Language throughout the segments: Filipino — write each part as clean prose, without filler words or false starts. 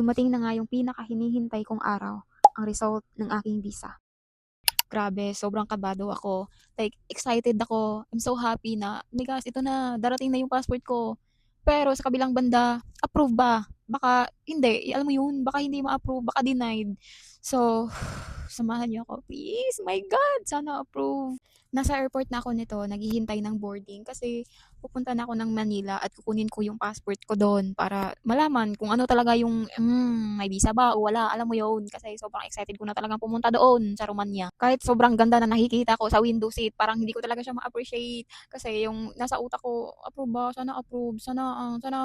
dumating na nga yung pinaka-hinihintay kong araw, ang result ng aking visa. Grabe, sobrang kabado ako. Like, excited ako. I'm so happy na, oh my gosh, ito na, darating na yung passport ko. Pero sa kabilang banda, approve ba? Baka hindi, alam mo yun, baka hindi ma-approve, baka denied. So, samahan niyo ako, please. My God, sana approve. Nasa airport na ako nito, naghihintay ng boarding kasi pupunta na ako ng Manila at kukunin ko yung passport ko doon para malaman kung ano talaga yung may visa ba o wala. Alam mo yun, kasi sobrang excited ko na talagang pumunta doon sa Romania. Kahit sobrang ganda na nakikita ko sa window seat, parang hindi ko talaga siya ma-appreciate kasi yung nasa utak ko, approve, sana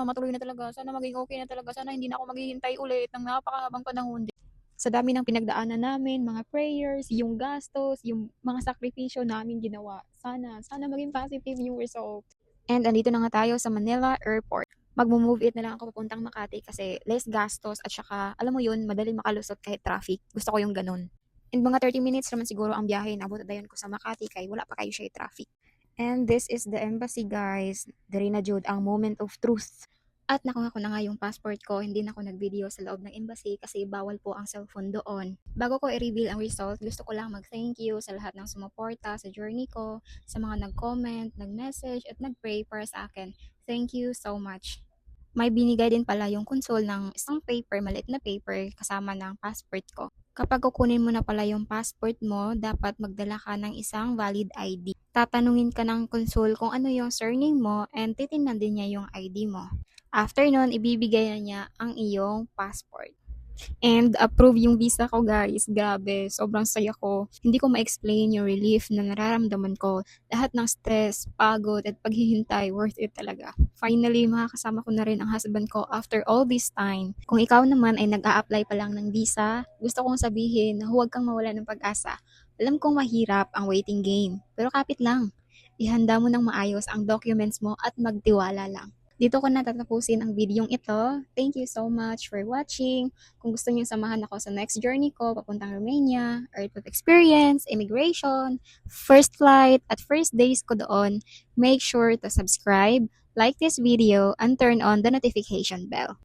matuloy na talaga, sana maging okay na talaga, sana hindi na ako maghihintay ulit ng napakahabang panahon. Sa dami ng pinagdaanan namin, mga prayers, yung gastos, yung mga sakripisyo namin ginawa. Sana maging positive yung result. And andito na nga tayo sa Manila Airport. Magmo-move it na lang ako papuntang Makati kasi less gastos at saka, alam mo yun, madali makalusot kahit traffic. Gusto ko yung ganun. And mga 30 minutes naman siguro ang biyahe. Nabot na ko sa Makati kay wala pa kayo siya traffic. And this is the embassy, guys. Dari na jud ang moment of truth. At nakuha ko na nga yung passport ko, hindi na ako nag-video sa loob ng embassy kasi bawal po ang cellphone doon. Bago ko i-reveal ang result, gusto ko lang mag-thank you sa lahat ng sumuporta sa journey ko, sa mga nag-comment, nag-message at nag-pray para sa akin. Thank you so much. May binigay din pala yung console ng isang paper, maliit na paper, kasama ng passport ko. Kapag kukunin mo na pala yung passport mo, dapat magdala ka ng isang valid ID. Tatanungin ka ng consul kung ano yung surname mo and titingnan din niya yung ID mo. After nun, ibibigay na niya ang iyong passport. And approve yung visa ko, guys. Grabe, sobrang saya ko. Hindi ko ma-explain yung relief na nararamdaman ko. Lahat ng stress, pagod, at paghihintay, worth it talaga. Finally, makakasama ko na rin ang husband ko after all this time. Kung ikaw naman ay nag-a-apply pa lang ng visa, gusto kong sabihin na huwag kang mawala ng pag-asa. Alam kong mahirap ang waiting game, pero kapit lang. Ihanda mo ng maayos ang documents mo at magtiwala lang. Dito ko na tatapusin ang videong ito. Thank you so much for watching. Kung gusto niyo samahan ako sa next journey ko, papuntang Romania, airport experience, immigration, first flight, at first days ko doon, make sure to subscribe, like this video, and turn on the notification bell.